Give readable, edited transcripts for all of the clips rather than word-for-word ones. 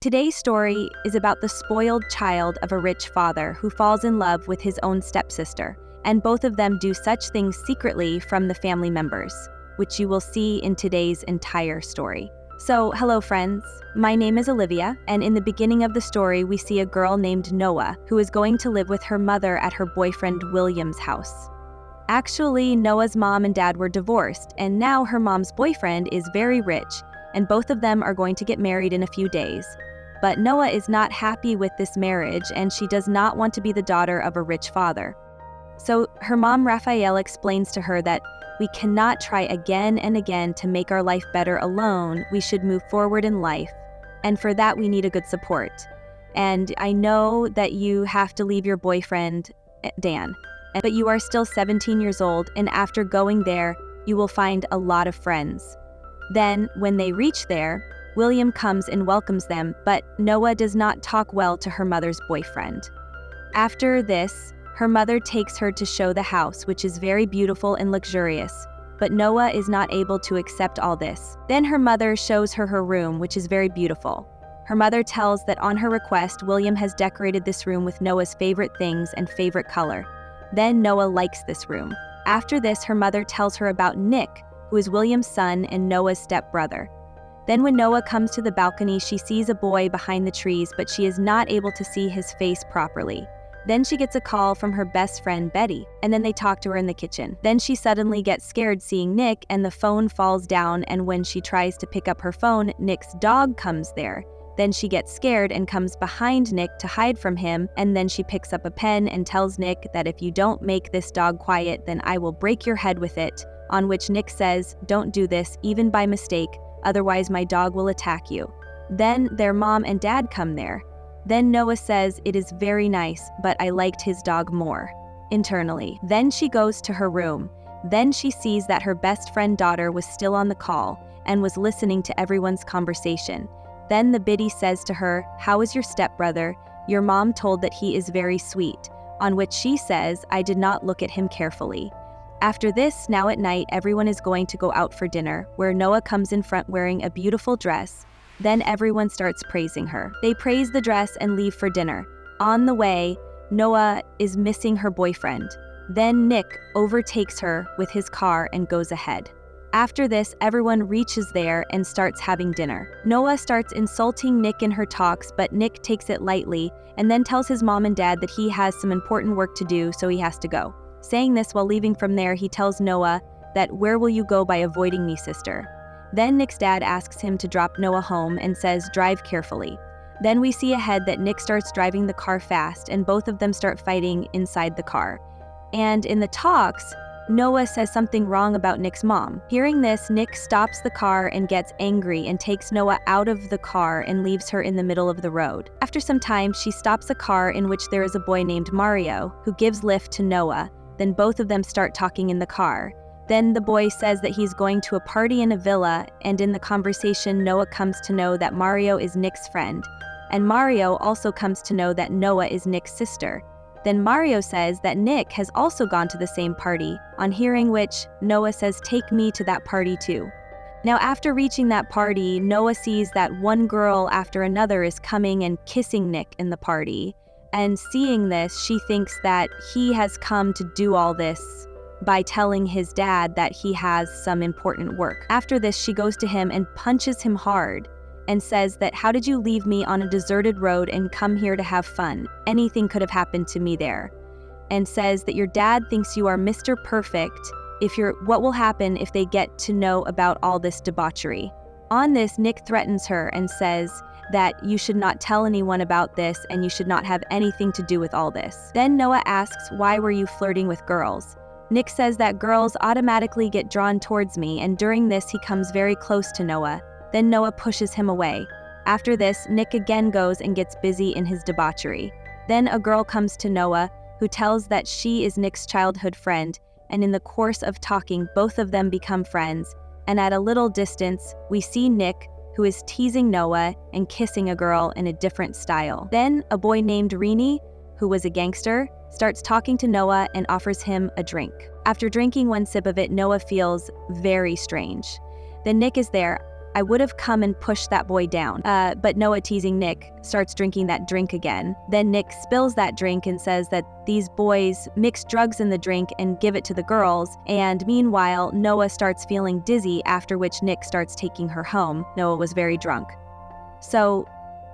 Today's story is about the spoiled child of a rich father who falls in love with his own stepsister, and both of them do such things secretly from the family members, which you will see in today's entire story. So, hello friends, my name is Olivia, and in the beginning of the story we see a girl named Noah who is going to live with her mother at her boyfriend William's house. Actually, Noah's mom and dad were divorced, and now her mom's boyfriend is very rich, and both of them are going to get married in a few days. But Noah is not happy with this marriage, and she does not want to be the daughter of a rich father. So her mom Raphael explains to her that we cannot try again and again to make our life better alone. We should move forward in life, and for that we need a good support. And I know that you have to leave your boyfriend, Dan, but you are still 17 years old, and after going there, you will find a lot of friends. Then, when they reach there, William comes and welcomes them, but Noah does not talk well to her mother's boyfriend. After this, her mother takes her to show the house, which is very beautiful and luxurious, but Noah is not able to accept all this. Then her mother shows her her room, which is very beautiful. Her mother tells that on her request, William has decorated this room with Noah's favorite things and favorite color. Then Noah likes this room. After this, her mother tells her about Nick, who is William's son and Noah's stepbrother. Then when Noah comes to the balcony, she sees a boy behind the trees, but she is not able to see his face properly. Then she gets a call from her best friend Betty, and then they talk to her in the kitchen. Then she suddenly gets scared seeing Nick, and the phone falls down, and when she tries to pick up her phone, Nick's dog comes there. Then she gets scared and comes behind Nick to hide from him, and then she picks up a pen and tells Nick that if you don't make this dog quiet, then I will break your head with it, on which Nick says, "Don't do this, even by mistake, otherwise my dog will attack you." Then their mom and dad come there. Then Noah says, "It is very nice, but I liked his dog more," internally. Then she goes to her room. Then she sees that her best friend daughter was still on the call and was listening to everyone's conversation. Then the biddy says to her, "How is your stepbrother? Your mom told that he is very sweet," on which she says, "I did not look at him carefully." After this, now at night, everyone is going to go out for dinner, where Noah comes in front wearing a beautiful dress. Then everyone starts praising her. They praise the dress and leave for dinner. On the way, Noah is missing her boyfriend. Then Nick overtakes her with his car and goes ahead. After this, everyone reaches there and starts having dinner. Noah starts insulting Nick in her talks, but Nick takes it lightly and then tells his mom and dad that he has some important work to do, so he has to go. Saying this while leaving from there, he tells Noah that, "Where will you go by avoiding me, sister?" Then Nick's dad asks him to drop Noah home and says, "Drive carefully." Then we see ahead that Nick starts driving the car fast, and both of them start fighting inside the car. And in the talks, Noah says something wrong about Nick's mom. Hearing this, Nick stops the car and gets angry and takes Noah out of the car and leaves her in the middle of the road. After some time, she stops a car in which there is a boy named Mario who gives lift to Noah. Then both of them start talking in the car. Then the boy says that he's going to a party in a villa, and in the conversation, Noah comes to know that Mario is Nick's friend. And Mario also comes to know that Noah is Nick's sister. Then Mario says that Nick has also gone to the same party, on hearing which, Noah says, "Take me to that party too." Now after reaching that party, Noah sees that one girl after another is coming and kissing Nick in the party. And seeing this, she thinks that he has come to do all this by telling his dad that he has some important work. After this, she goes to him and punches him hard and says that, "How did you leave me on a deserted road and come here to have fun? Anything could have happened to me there." And says that your dad thinks you are Mr. Perfect. What will happen if they get to know about all this debauchery? On this, Nick threatens her and says that you should not tell anyone about this and you should not have anything to do with all this. Then Noah asks, "Why were you flirting with girls?" Nick says that girls automatically get drawn towards me, and during this he comes very close to Noah. Then Noah pushes him away. After this, Nick again goes and gets busy in his debauchery. Then a girl comes to Noah who tells that she is Nick's childhood friend, and in the course of talking, both of them become friends. And at a little distance, we see Nick, who is teasing Noah and kissing a girl in a different style. Then a boy named Rini, who was a gangster, starts talking to Noah and offers him a drink. After drinking one sip of it, Noah feels very strange. Then Nick is there, I would have come and pushed that boy down. But Noah, teasing Nick, starts drinking that drink again. Then Nick spills that drink and says that these boys mix drugs in the drink and give it to the girls. And meanwhile, Noah starts feeling dizzy, after which Nick starts taking her home. Noah was very drunk. So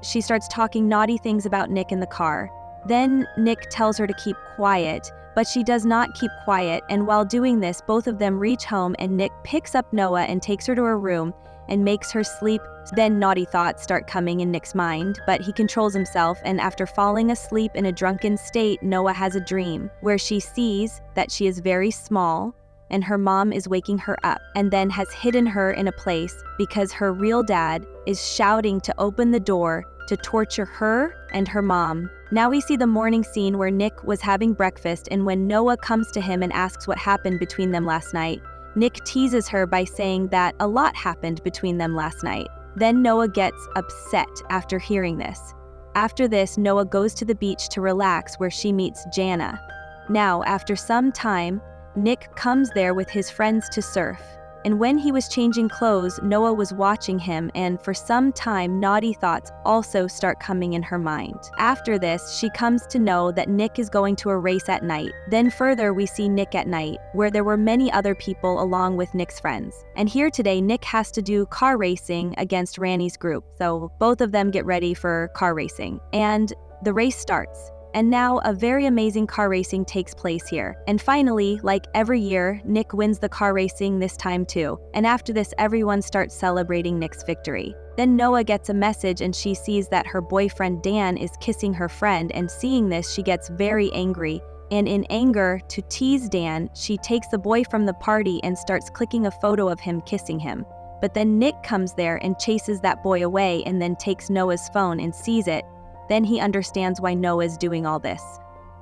she starts talking naughty things about Nick in the car. Then Nick tells her to keep quiet, but she does not keep quiet, and while doing this, both of them reach home and Nick picks up Noah and takes her to her room and makes her sleep. Then naughty thoughts start coming in Nick's mind, but he controls himself, and after falling asleep in a drunken state, Noah has a dream where she sees that she is very small and her mom is waking her up and then has hidden her in a place because her real dad is shouting to open the door to torture her and her mom. Now we see the morning scene where Nick was having breakfast, and when Noah comes to him and asks what happened between them last night, Nick teases her by saying that a lot happened between them last night. Then Noah gets upset after hearing this. After this, Noah goes to the beach to relax, where she meets Jana. Now, after some time, Nick comes there with his friends to surf. And when he was changing clothes, Noah was watching him, and for some time, naughty thoughts also start coming in her mind. After this, she comes to know that Nick is going to a race at night. Then further, we see Nick at night, where there were many other people along with Nick's friends. And here today, Nick has to do car racing against Rani's group. So both of them get ready for car racing. And the race starts. And now a very amazing car racing takes place here. And finally, like every year, Nick wins the car racing this time too. And after this, everyone starts celebrating Nick's victory. Then Noah gets a message and she sees that her boyfriend Dan is kissing her friend, and seeing this, she gets very angry. And in anger, to tease Dan, she takes the boy from the party and starts clicking a photo of him kissing him. But then Nick comes there and chases that boy away and then takes Noah's phone and sees it. Then he understands why Noah is doing all this.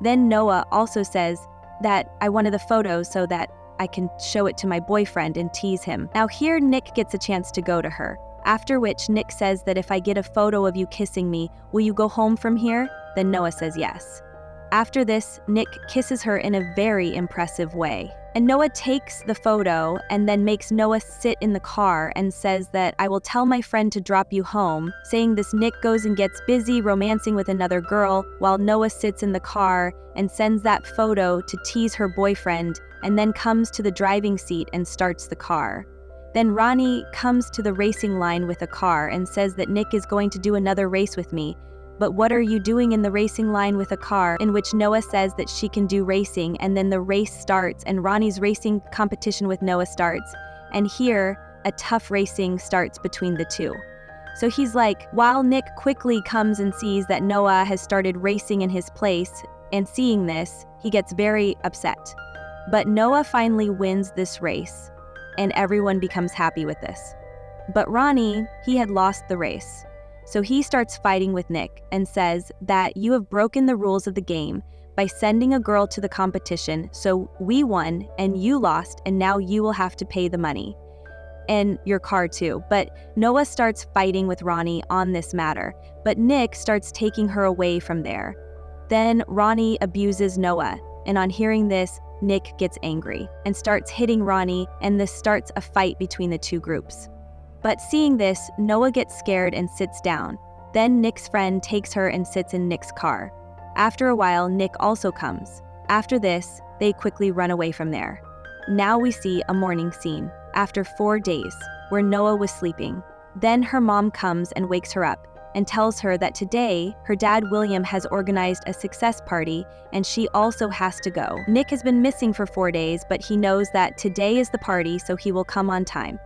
Then Noah also says that I wanted the photo so that I can show it to my boyfriend and tease him. Now here Nick gets a chance to go to her. After which Nick says that if I get a photo of you kissing me, will you go home from here? Then Noah says yes. After this, Nick kisses her in a very impressive way. And Noah takes the photo and then makes Noah sit in the car and says that I will tell my friend to drop you home. Saying this, Nick goes and gets busy romancing with another girl while Noah sits in the car and sends that photo to tease her boyfriend, and then comes to the driving seat and starts the car. Then Rani comes to the racing line with a car and says that Nick is going to do another race with me. But what are you doing in the racing line with a car? In which Noah says that she can do racing, and then the race starts and Rani's racing competition with Noah starts. And here, a tough racing starts between the two. So he's like, while Nick quickly comes and sees that Noah has started racing in his place, and seeing this, he gets very upset. But Noah finally wins this race, and everyone becomes happy with this. But Rani, he had lost the race. So he starts fighting with Nick and says that you have broken the rules of the game by sending a girl to the competition, so we won and you lost, and now you will have to pay the money. And your car too. But Noah starts fighting with Rani on this matter, but Nick starts taking her away from there. Then Rani abuses Noah, and on hearing this, Nick gets angry and starts hitting Rani, and this starts a fight between the two groups. But seeing this, Noah gets scared and sits down. Then Nick's friend takes her and sits in Nick's car. After a while, Nick also comes. After this, they quickly run away from there. Now we see a morning scene, after 4 days, where Noah was sleeping. Then her mom comes and wakes her up and tells her that today, her dad William has organized a success party and she also has to go. Nick has been missing for 4 days, but he knows that today is the party, so he will come on time.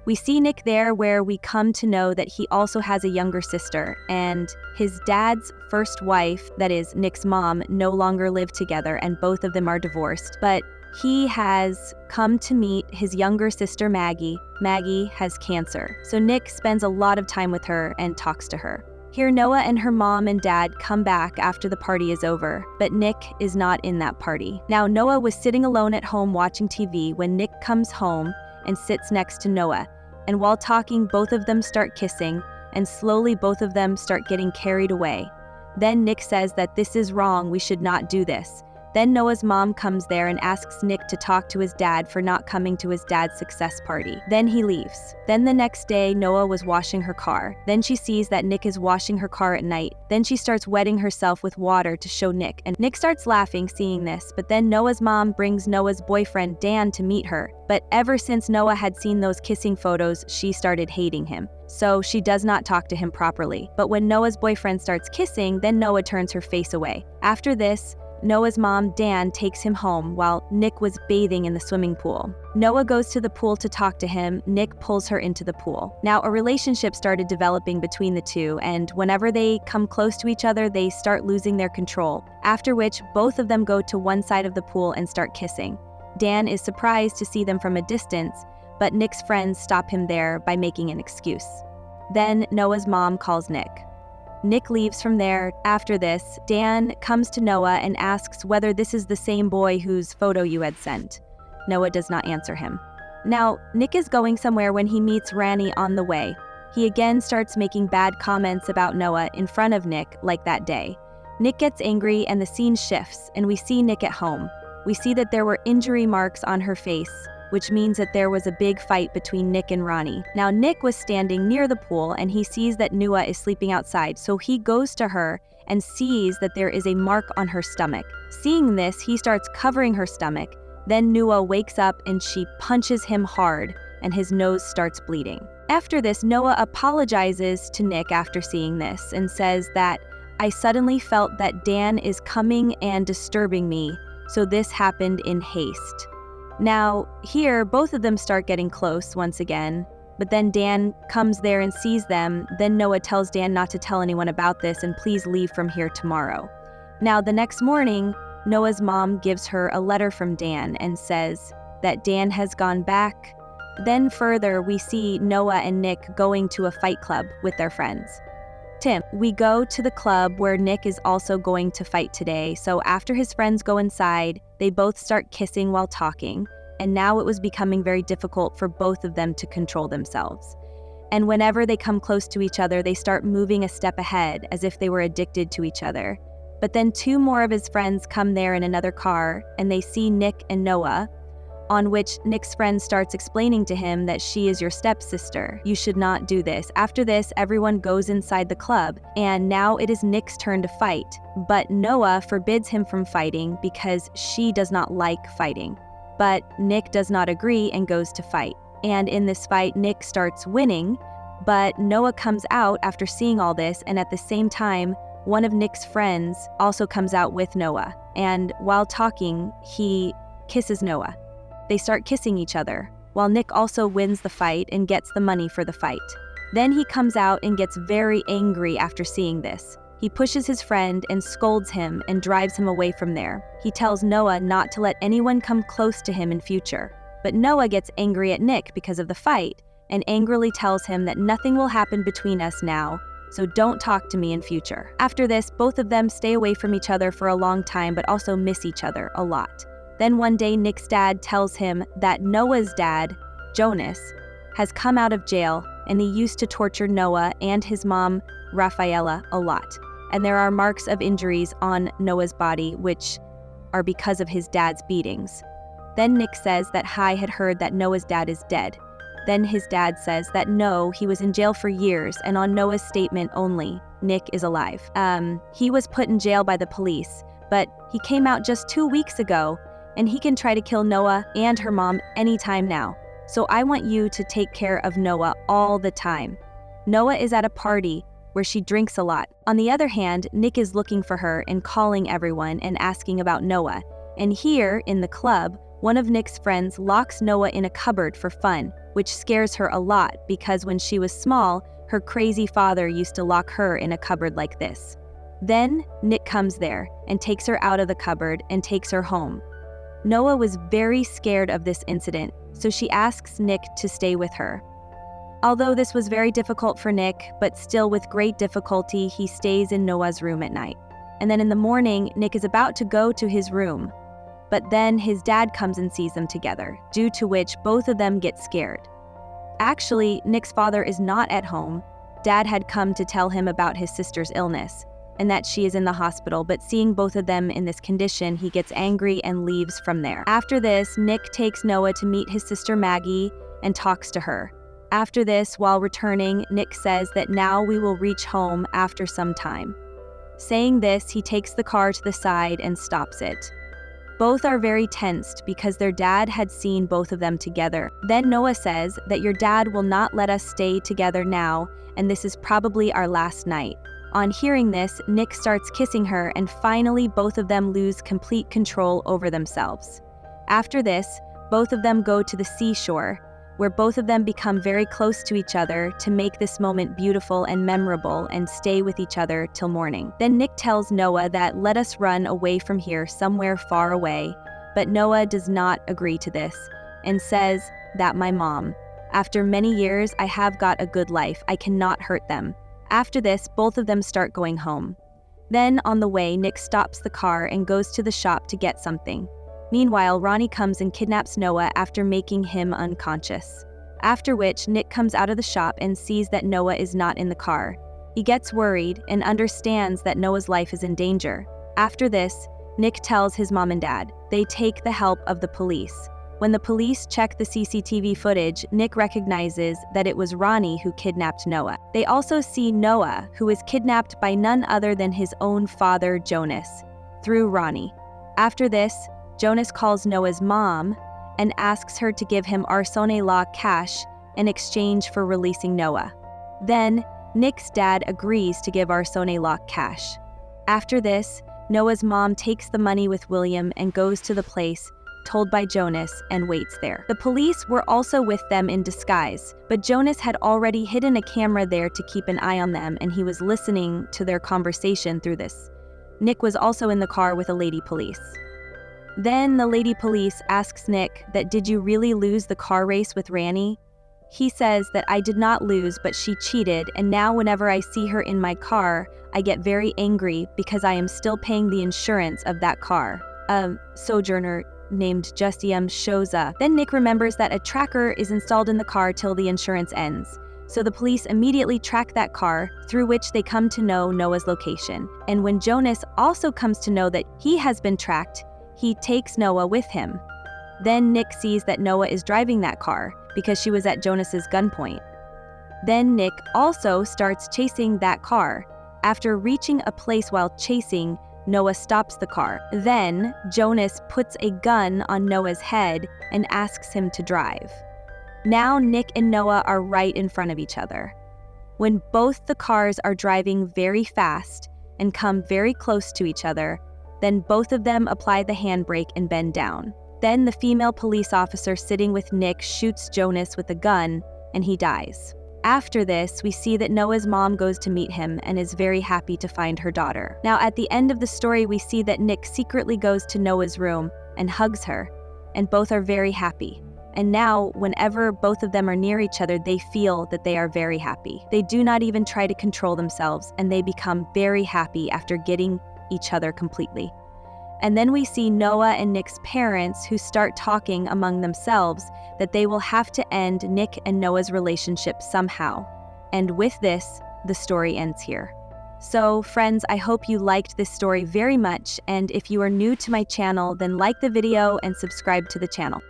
We see Nick there, where we come to know that he also has a younger sister, and his dad's first wife, that is Nick's mom, no longer live together and both of them are divorced. But he has come to meet his younger sister Maggie. Maggie has cancer. So Nick spends a lot of time with her and talks to her. Here Noah and her mom and dad come back after the party is over, but Nick is not in that party. Now Noah was sitting alone at home watching TV when Nick comes home and sits next to Noah. And while talking, both of them start kissing, and slowly both of them start getting carried away. Then Nick says that this is wrong, we should not do this. Then Noah's mom comes there and asks Nick to talk to his dad for not coming to his dad's success party. Then he leaves. Then the next day, Noah was washing her car. Then she sees that Nick is washing her car at night. Then she starts wetting herself with water to show Nick, and Nick starts laughing seeing this, but then Noah's mom brings Noah's boyfriend Dan to meet her. But ever since Noah had seen those kissing photos, she started hating him. So she does not talk to him properly. But when Noah's boyfriend starts kissing, then Noah turns her face away. After this, Noah's mom, Dan, takes him home while Nick was bathing in the swimming pool. Noah goes to the pool to talk to him. Nick pulls her into the pool. Now, a relationship started developing between the two, and whenever they come close to each other, they start losing their control, after which both of them go to one side of the pool and start kissing. Dan is surprised to see them from a distance, but Nick's friends stop him there by making an excuse. Then Noah's mom calls Nick. Nick leaves from there. After this, Dan comes to Noah and asks whether this is the same boy whose photo you had sent. Noah does not answer him. Now, Nick is going somewhere when he meets Rani on the way. He again starts making bad comments about Noah in front of Nick like that day. Nick gets angry and the scene shifts, and we see Nick at home. We see that there were injury marks on her face, which means that there was a big fight between Nick and Rani. Now, Nick was standing near the pool and he sees that Noah is sleeping outside, so he goes to her and sees that there is a mark on her stomach. Seeing this, he starts covering her stomach. Then Noah wakes up and she punches him hard and his nose starts bleeding. After this, Noah apologizes to Nick after seeing this and says that, "I suddenly felt that Dan is coming and disturbing me, so this happened in haste." Now, here, both of them start getting close once again, but then Dan comes there and sees them. Then Noah tells Dan not to tell anyone about this and please leave from here tomorrow. Now, the next morning, Noah's mom gives her a letter from Dan and says that Dan has gone back. Then further, we see Noah and Nick going to a fight club with their friends. Tim, we go to the club where Nick is also going to fight today, so after his friends go inside, they both start kissing while talking, and now it was becoming very difficult for both of them to control themselves. And whenever they come close to each other, they start moving a step ahead as if they were addicted to each other. But then two more of his friends come there in another car, and they see Nick and Noah, on which Nick's friend starts explaining to him that she is your stepsister. You should not do this. After this, everyone goes inside the club, and now it is Nick's turn to fight. But Noah forbids him from fighting because she does not like fighting. But Nick does not agree and goes to fight. And in this fight, Nick starts winning, but Noah comes out after seeing all this, and at the same time, one of Nick's friends also comes out with Noah. And while talking, he kisses Noah. They start kissing each other, while Nick also wins the fight and gets the money for the fight. Then he comes out and gets very angry after seeing this. He pushes his friend and scolds him and drives him away from there. He tells Noah not to let anyone come close to him in future. But Noah gets angry at Nick because of the fight and angrily tells him that nothing will happen between us now, so don't talk to me in future. After this, both of them stay away from each other for a long time but also miss each other a lot. Then one day, Nick's dad tells him that Noah's dad, Jonas, has come out of jail and he used to torture Noah and his mom, Rafaela, a lot. And there are marks of injuries on Noah's body, which are because of his dad's beatings. Then Nick says that Hai had heard that Noah's dad is dead. Then his dad says that no, he was in jail for years, and on Noah's statement only, Nick is alive. He was put in jail by the police, but he came out just 2 weeks ago, and he can try to kill Noah and her mom anytime now. So I want you to take care of Noah all the time. Noah is at a party where she drinks a lot. On the other hand, Nick is looking for her and calling everyone and asking about Noah. And here, in the club, one of Nick's friends locks Noah in a cupboard for fun, which scares her a lot because when she was small, her crazy father used to lock her in a cupboard like this. Then, Nick comes there and takes her out of the cupboard and takes her home. Noah was very scared of this incident, so she asks Nick to stay with her. Although this was very difficult for Nick, but still with great difficulty, he stays in Noah's room at night. And then in the morning, Nick is about to go to his room, but then his dad comes and sees them together, due to which both of them get scared. Actually, Nick's father is not at home. Dad had come to tell him about his sister's illness. and that she is in the hospital, but seeing both of them in this condition, he gets angry and leaves from there. After this, Nick takes Noah to meet his sister Maggie and talks to her. After this, while returning, Nick says that now we will reach home after some time. Saying this, he takes the car to the side and stops it. Both are very tensed because their dad had seen both of them together. Then Noah says that your dad will not let us stay together now, and this is probably our last night. On hearing this, Nick starts kissing her, and finally both of them lose complete control over themselves. After this, both of them go to the seashore, where both of them become very close to each other to make this moment beautiful and memorable and stay with each other till morning. Then Nick tells Noah that let us run away from here somewhere far away, but Noah does not agree to this and says that my mom, after many years, I have got a good life, I cannot hurt them. After this, both of them start going home. Then, on the way, Nick stops the car and goes to the shop to get something. Meanwhile, Ronnie comes and kidnaps Noah after making him unconscious. After which, Nick comes out of the shop and sees that Noah is not in the car. He gets worried and understands that Noah's life is in danger. After this, Nick tells his mom and dad. They take the help of the police. When the police check the CCTV footage, Nick recognizes that it was Ronnie who kidnapped Noah. They also see Noah, who is kidnapped by none other than his own father, Jonas, through Ronnie. After this, Jonas calls Noah's mom and asks her to give him Arsone Law cash in exchange for releasing Noah. Then, Nick's dad agrees to give Arsone Law cash. After this, Noah's mom takes the money with William and goes to the place told by Jonas and waits there. The police were also with them in disguise, but Jonas had already hidden a camera there to keep an eye on them, and he was listening to their conversation through this. Nick was also in the car with a lady police. Then the lady police asks Nick that did you really lose the car race with Rani? He says that I did not lose, but she cheated, and now whenever I see her in my car, I get very angry because I am still paying the insurance of that car. A sojourner named Justium shows up. Then Nick remembers that a tracker is installed in the car till the insurance ends. So the police immediately track that car, through which they come to know Noah's location. And when Jonas also comes to know that he has been tracked, he takes Noah with him. Then Nick sees that Noah is driving that car because she was at Jonas's gunpoint. Then Nick also starts chasing that car. After reaching a place while chasing, Noah stops the car. Then Jonas puts a gun on Noah's head and asks him to drive. Now Nick and Noah are right in front of each other. When both the cars are driving very fast and come very close to each other, then both of them apply the handbrake and bend down. Then the female police officer sitting with Nick shoots Jonas with a gun, and he dies. After this, we see that Noah's mom goes to meet him and is very happy to find her daughter. Now, at the end of the story, we see that Nick secretly goes to Noah's room and hugs her, and both are very happy. And now, whenever both of them are near each other, they feel that they are very happy. They do not even try to control themselves, and they become very happy after getting each other completely. And then we see Noah and Nick's parents who start talking among themselves that they will have to end Nick and Noah's relationship somehow. And with this, the story ends here. So, friends, I hope you liked this story very much, and if you are new to my channel, then like the video and subscribe to the channel.